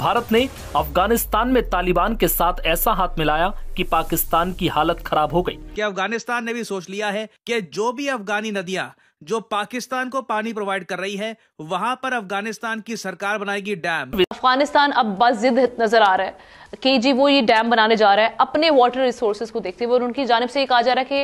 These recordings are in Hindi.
भारत ने अफगानिस्तान में तालिबान के साथ ऐसा हाथ मिलाया कि पाकिस्तान की हालत खराब हो गई। कि अफगानिस्तान ने भी सोच लिया है कि जो भी अफगानी नदियां जो पाकिस्तान को पानी प्रोवाइड कर रही है, वहां पर अफगानिस्तान की सरकार बनाएगी डैम। अफगानिस्तान अब बस जिद नजर आ रहा है कि जी वो ये डैम बनाने जा रहा है अपने वाटर रिसोर्सेज को देखते हुए, और उनकी जानिब से कहा जा रहा है कि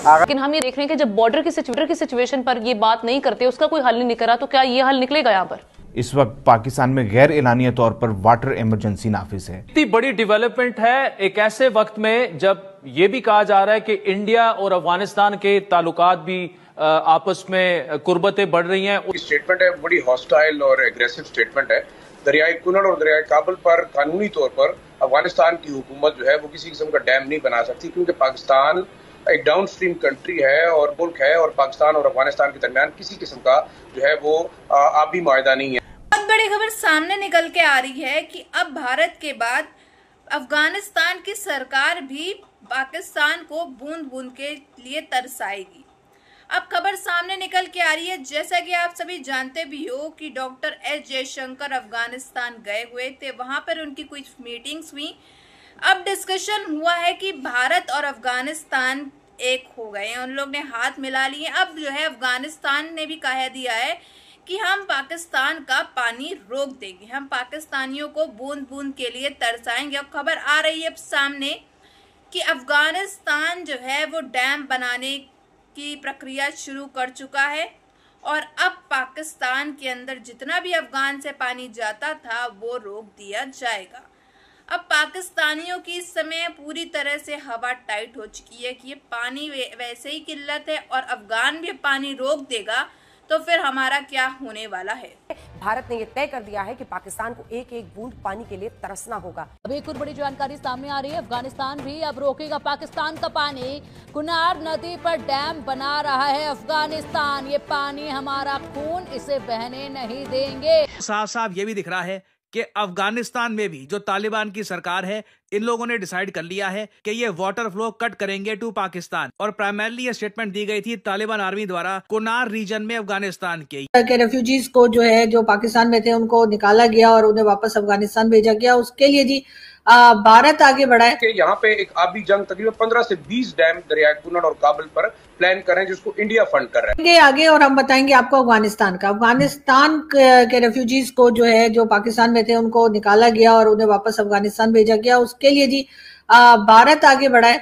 लेकिन हम ये देख रहे हैं कि जब बॉर्डर की सिचुएशन पर ये बात नहीं करते, उसका कोई हल नहीं निकला, तो क्या ये हल निकलेगा? यहाँ पर इस वक्त पाकिस्तान में गैर एलानिया तौर पर वाटर इमरजेंसी नाफिज है। इतनी बड़ी डेवलपमेंट है एक ऐसे वक्त में जब ये भी कहा जा रहा है कि इंडिया और अफगानिस्तान के ताल्लुकात भी आपस में कुर्बतें बढ़ रही हैं। स्टेटमेंट है बड़ी हॉस्टाइल और एग्रेसिव स्टेटमेंट है। दरियाई कुनल और दरियाई काबुल पर कानूनी तौर पर अफगानिस्तान की हुकूमत जो है वो किसी किस्म का डैम नहीं बना सकती, क्योंकि पाकिस्तान एक डाउन स्ट्रीम कंट्री है और मुल्क है, और पाकिस्तान और अफगानिस्तान के दरमियान किसी किस्म का जो है वो आबी माहिदा नहीं है। बहुत बड़ी खबर सामने निकल के आ रही है कि अब भारत के बाद अफगानिस्तान की सरकार भी पाकिस्तान को बूंद बूंद के लिए तरसाएगी। अब खबर सामने निकल के आ रही है, जैसा कि आप सभी जानते भी हो कि डॉक्टर एस जयशंकर अफगानिस्तान गए हुए थे, वहां पर उनकी कुछ मीटिंग्स हुई। अब डिस्कशन हुआ है कि भारत और अफगानिस्तान एक हो गए हैं, उन लोग ने हाथ मिला लिए। अब जो है अफगानिस्तान ने भी कह दिया है कि हम पाकिस्तान का पानी रोक देंगे, हम पाकिस्तानियों को बूंद बूंद के लिए तरसाएंगे। अब खबर आ रही है सामने कि अफगानिस्तान जो है वो डैम बनाने की प्रक्रिया शुरू कर चुका है, और अब पाकिस्तान के अंदर जितना भी अफगान से पानी जाता था वो रोक दिया जाएगा। अब पाकिस्तानियों की इस समय पूरी तरह से हवा टाइट हो चुकी है कि ये पानी वैसे ही किल्लत है, और अफगान भी पानी रोक देगा तो फिर हमारा क्या होने वाला है। भारत ने यह तय कर दिया है कि पाकिस्तान को एक एक बूंद पानी के लिए तरसना होगा। अब एक और बड़ी जानकारी सामने आ रही है, अफगानिस्तान भी अब रोकेगा पाकिस्तान का पानी। कुनार नदी पर डैम बना रहा है अफगानिस्तान, ये पानी हमारा खून, इसे बहने नहीं देंगे। साफ साफ ये भी दिख रहा है कि अफगानिस्तान में भी जो तालिबान की सरकार है, इन लोगों ने डिसाइड कर लिया है कि ये वाटर फ्लो कट करेंगे टू पाकिस्तान। और प्राइमरली ये स्टेटमेंट दी गई थी तालिबान आर्मी द्वारा कुनार रीजन में अफगानिस्तान के रेफ्यूजीज को जो है जो पाकिस्तान में थे उनको निकाला गया और उन्हें वापस अफगानिस्तान भेजा गया। उसके लिए जी भारत आगे बढ़ा है कि यहाँ पे एक आबी जंग तकरीबन 15 से 20 डैम दरियाई कुनल और काबुल पर प्लान कर रहे हैं, जिसको इंडिया फंड कर रहा है आगे। और हम बताएंगे आपको अफगानिस्तान के रेफ्यूजीज को जो है जो पाकिस्तान में थे उनको निकाला गया और उन्हें वापस अफगानिस्तान भेजा गया। उसके लिए जी भारत आगे बढ़ा है,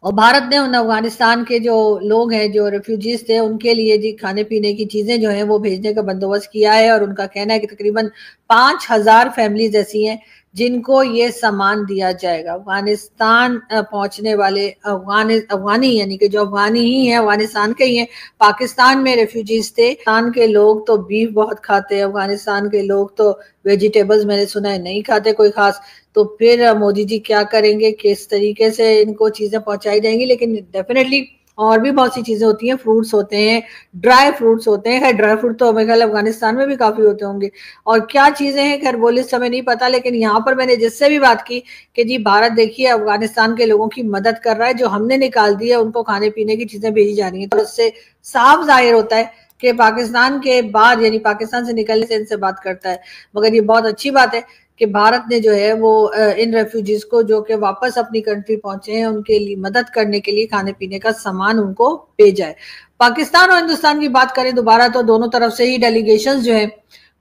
और भारत ने उन अफगानिस्तान के जो लोग हैं जो रेफ्यूजीज थे उनके लिए जी खाने पीने की चीजें जो हैं वो भेजने का बंदोबस्त किया है। और उनका कहना है कि तकरीबन 5000 फैमिलीज ऐसी हैं जिनको ये सामान दिया जाएगा। अफगानिस्तान पहुंचने वाले अफगानी यानी कि जो अफगानी ही है, अफगानिस्तान के ही हैं, पाकिस्तान में रेफ्यूजीज थे। पाकिस्तान के लोग तो बीफ बहुत खाते हैं, अफगानिस्तान के लोग तो वेजिटेबल्स मैंने सुना है नहीं खाते कोई खास। तो फिर मोदी जी क्या करेंगे, किस तरीके से इनको चीजें पहुंचाई जाएंगी। लेकिन डेफिनेटली और भी बहुत सी चीजें होती हैं, फ्रूट्स होते हैं, ड्राई फ्रूट्स होते हैं। ड्राई फ्रूट तो मेरे ख्याल अफगानिस्तान में भी काफी होते होंगे, और क्या चीजें हैं खैर वो लिस्ट हमें नहीं पता। लेकिन यहाँ पर मैंने जिससे भी बात की कि जी भारत देखिए अफगानिस्तान के लोगों की मदद कर रहा है, जो हमने निकाल दी है उनको खाने पीने की चीजें भेजी जा रही है। तो उससे साफ जाहिर होता है कि पाकिस्तान के बाद यानी पाकिस्तान से निकलने से इनसे बात करता है। मगर ये बहुत अच्छी बात है कि भारत ने जो है वो इन रेफ्यूजीज को जो कि वापस अपनी कंट्री पहुंचे हैं उनके लिए मदद करने के लिए खाने पीने का सामान उनको भेजा है। पाकिस्तान और हिंदुस्तान की बात करें दोबारा तो दोनों तरफ से ही डेलीगेशंस जो है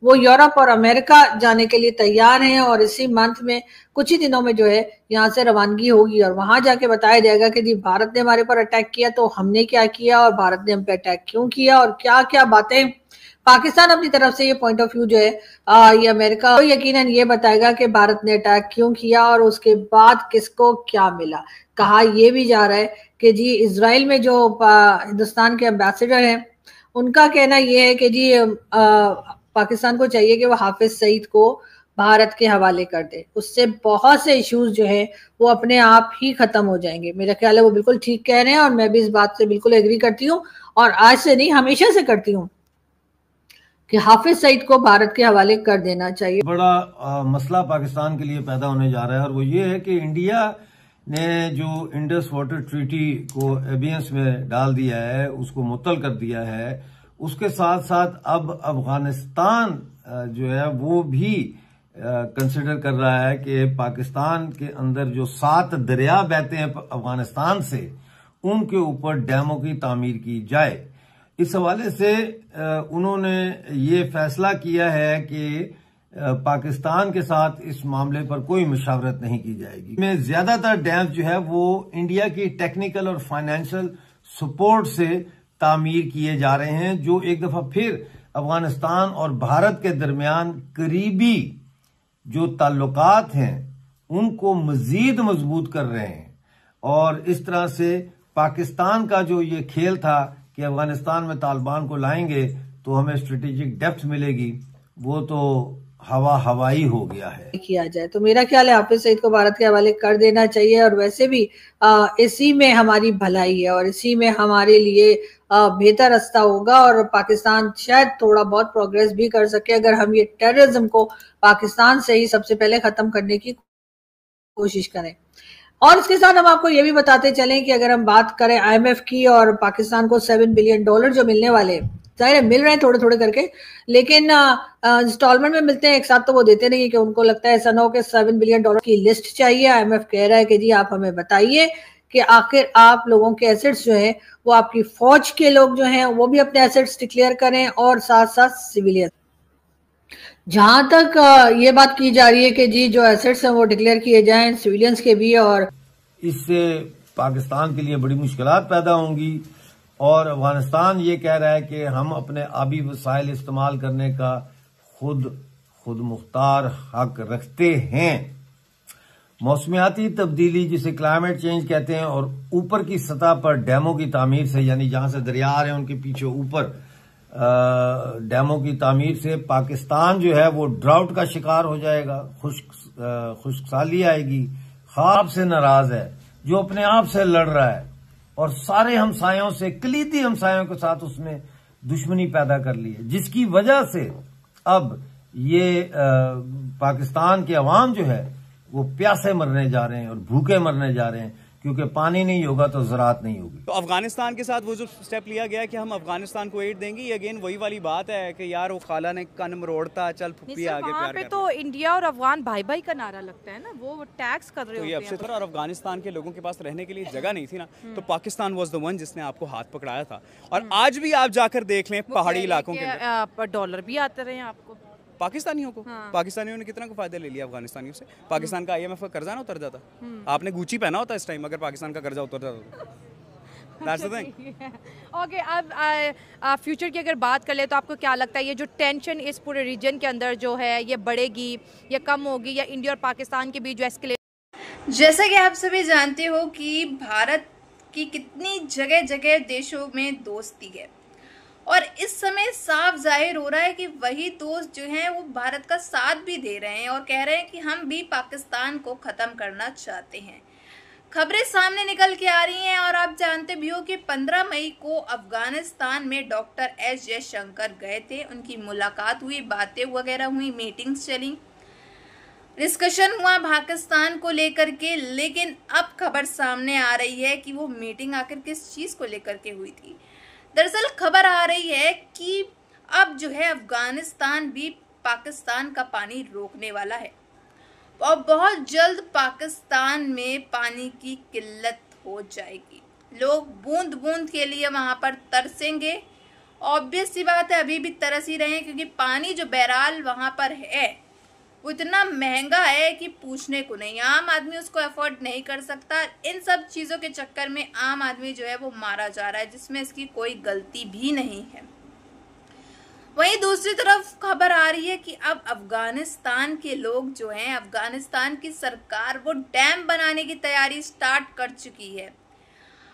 वो यूरोप और अमेरिका जाने के लिए तैयार हैं, और इसी मंथ में कुछ ही दिनों में जो है यहाँ से रवानगी होगी और वहां जाके बताया जाएगा कि जी भारत ने हमारे पर अटैक किया तो हमने क्या किया, और भारत ने हम पे अटैक क्यों किया, और क्या क्या बातें पाकिस्तान अपनी तरफ से ये पॉइंट ऑफ व्यू जो है ये अमेरिका तो यकीनन ये बताएगा कि भारत ने अटैक क्यों किया और उसके बाद किसको क्या मिला। कहा यह भी जा रहा है कि जी इजराइल में जो हिंदुस्तान के एम्बेसडर हैं उनका कहना यह है कि जी पाकिस्तान को चाहिए कि वो हाफिज सईद को भारत के हवाले कर दे, उससे बहुत से इश्यूज जो है वो अपने आप ही खत्म हो जाएंगे। मेरा ख्याल है वो बिल्कुल ठीक कह रहे हैं और मैं भी इस बात से बिल्कुल एग्री करती हूँ, और आज से नहीं हमेशा से करती हूँ कि हाफिज सईद को भारत के हवाले कर देना चाहिए। बड़ा मसला पाकिस्तान के लिए पैदा होने जा रहा है, और वो ये है कि इंडिया ने जो इंडस वाटर ट्रीटी को एबियंस में डाल दिया है, उसको मुअत्तल कर दिया है, उसके साथ साथ अब अफगानिस्तान जो है वो भी कंसिडर कर रहा है कि पाकिस्तान के अंदर जो 7 दरिया बहते हैं अफगानिस्तान से, उनके ऊपर डैमों की तामीर की जाए। इस हवाले से उन्होंने ये फैसला किया है कि पाकिस्तान के साथ इस मामले पर कोई मुशावरत नहीं की जाएगी। में ज्यादातर डैम जो है वो इंडिया की टेक्निकल और फाइनेंशियल सपोर्ट से तामीर किए जा रहे हैं, जो एक दफा फिर अफगानिस्तान और भारत के दरमियान करीबी जो ताल्लुकात हैं उनको मजीद मजबूत कर रहे हैं। और इस तरह से पाकिस्तान का जो ये खेल था कि अफगानिस्तान में तालिबान को लाएंगे तो हमें स्ट्रेटेजिक डेप्थ मिलेगी, वो तो हवाई हो गया है। किया जाए तो मेरा ख्याल है हाफिज सईद को भारत के हवाले कर देना चाहिए। और वैसे भी इसी में हमारी भलाई है और इसी में हमारे लिए बेहतर रास्ता होगा और पाकिस्तान शायद थोड़ा बहुत प्रोग्रेस भी कर सके अगर हम ये टेररिज्म को पाकिस्तान से ही सबसे पहले खत्म करने की कोशिश करें। और इसके साथ हम आपको ये भी बताते चलें कि अगर हम बात करें IMF की और पाकिस्तान को $7 बिलियन जो मिलने वाले, जाहिर है मिल रहे हैं थोड़े थोड़े करके, लेकिन इंस्टॉलमेंट में मिलते हैं, एक साथ तो वो देते नहीं, कि उनको लगता है ऐसा ना हो कि $7 बिलियन की लिस्ट चाहिए। IMF कह रहा है कि जी आप हमें बताइए कि आखिर आप लोगों के एसेट्स जो हैं वो आपकी फौज के लोग जो हैं वो भी अपने एसेट्स डिक्लेयर करें और साथ साथ सिविलियन। जहां तक ये बात की जा रही है कि जी जो एसेट्स हैं वो डिक्लेयर किए जाएं सिविलियंस के भी, और इससे पाकिस्तान के लिए बड़ी मुश्किलात पैदा होंगी। और अफगानिस्तान ये कह रहा है कि हम अपने आबी वसाइल इस्तेमाल करने का खुद मुख्तार हक रखते हैं। मौसमियाती तब्दीली जिसे क्लाइमेट चेंज कहते हैं और ऊपर की सतह पर डैमों की तामीर से, यानी जहां से दरिया आ रहे हैं उनके पीछे ऊपर डैमों की तामीर से पाकिस्तान जो है वो ड्राउट का शिकार हो जाएगा, खुश्कसाली आएगी। ख्वाब से नाराज है, जो अपने आप से लड़ रहा है और सारे हमसायों से, कलीदी हमसायों के साथ उसने दुश्मनी पैदा कर ली है, जिसकी वजह से अब ये पाकिस्तान के अवाम जो है वो प्यासे मरने जा रहे हैं और भूखे मरने जा रहे हैं, क्योंकि पानी नहीं होगा तो ज़राअत नहीं होगी। तो अफगानिस्तान के साथ वो जो स्टेप लिया गया कि हम अफगानिस्तान को एड देंगे, ये अगेन वही वाली बात है कि यार वो खाला ने कन मरोड़ता, चल फुप्पी आगे प्यार पे तो इंडिया और अफगान भाई भाई का नारा लगता है ना, वो टैक्स कर रहे होते हैं। तो ये और अफगानिस्तान के लोगों के पास रहने के लिए जगह नहीं थी ना, तो पाकिस्तान वाज द वन जिसने आपको हाथ पकड़ाया था। और आज भी आप जाकर देख लें पहाड़ी इलाकों के डॉलर भी आते रहे आपको, पाकिस्तानियों को। पाकिस्तानियों ने कितना को फायदा ले लिया अफगानिस्तानियों से। पाकिस्तान का IMF का कर्जा ना उतर जाता, आपने गुची पहना होता इस टाइम अगर पाकिस्तान का कर्जा उतर जाता। ओके, अब फ्यूचर की अगर बात कर ले तो आपको क्या लगता है ये जो टेंशन इस पूरे रीजन के अंदर जो है ये बढ़ेगी या कम होगी, या इंडिया और पाकिस्तान के बीच जो एस्केलेशन? जैसा कि आप सभी जानते हो कि भारत की कितनी जगह जगह देशों में दोस्ती है और इस समय साफ जाहिर हो रहा है कि वही दोस्त जो हैं वो भारत का साथ भी दे रहे हैं और कह रहे हैं कि हम भी पाकिस्तान को खत्म करना चाहते हैं। खबरें सामने निकल के आ रही हैं और आप जानते भी हो कि 15 मई को अफगानिस्तान में डॉक्टर S जयशंकर गए थे, उनकी मुलाकात हुई, बातें वगैरह हुई, मीटिंग्स चली, डिस्कशन हुआ पाकिस्तान को लेकर के। लेकिन अब खबर सामने आ रही है कि वो मीटिंग आखिर किस चीज को लेकर के हुई थी। दरअसल खबर आ रही है कि अब जो है अफगानिस्तान भी पाकिस्तान का पानी रोकने वाला है और बहुत जल्द पाकिस्तान में पानी की किल्लत हो जाएगी। लोग बूंद बूंद के लिए वहां पर तरसेंगे। ऑब्वियस सी बात है, अभी भी तरस ही रहे हैं, क्योंकि पानी जो बहरहाल वहां पर है वो इतना महंगा है कि पूछने को नहीं, आम आदमी उसको अफोर्ड नहीं कर सकता। इन सब चीजों के चक्कर में आम आदमी जो है वो मारा जा रहा है, जिसमें इसकी कोई गलती भी नहीं है। वहीं दूसरी तरफ खबर आ रही है कि अब अफगानिस्तान के लोग जो हैं, अफगानिस्तान की सरकार वो डैम बनाने की तैयारी स्टार्ट कर चुकी है।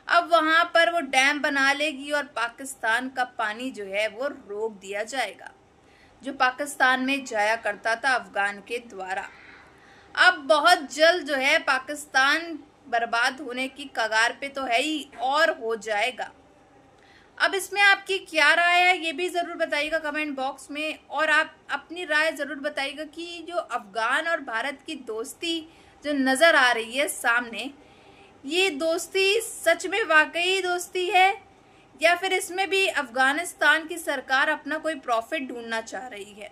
अब वहां पर वो डैम बना लेगी और पाकिस्तान का पानी जो है वो रोक दिया जाएगा, जो पाकिस्तान में जाया करता था अफगान के द्वारा। अब बहुत जल्द जो है पाकिस्तान बर्बाद होने की कगार पे तो है ही और हो जाएगा। अब इसमें आपकी क्या राय है ये भी जरूर बताइएगा कमेंट बॉक्स में, और आप अपनी राय जरूर बताइएगा कि जो अफगान और भारत की दोस्ती जो नजर आ रही है सामने, ये दोस्ती सच में वाकई दोस्ती है या फिर इसमें भी अफगानिस्तान की सरकार अपना कोई प्रॉफिट ढूंढना चाह रही है?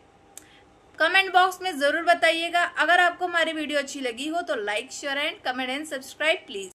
कमेंट बॉक्स में जरूर बताइएगा। अगर आपको हमारी वीडियो अच्छी लगी हो तो like, share and comment and subscribe please.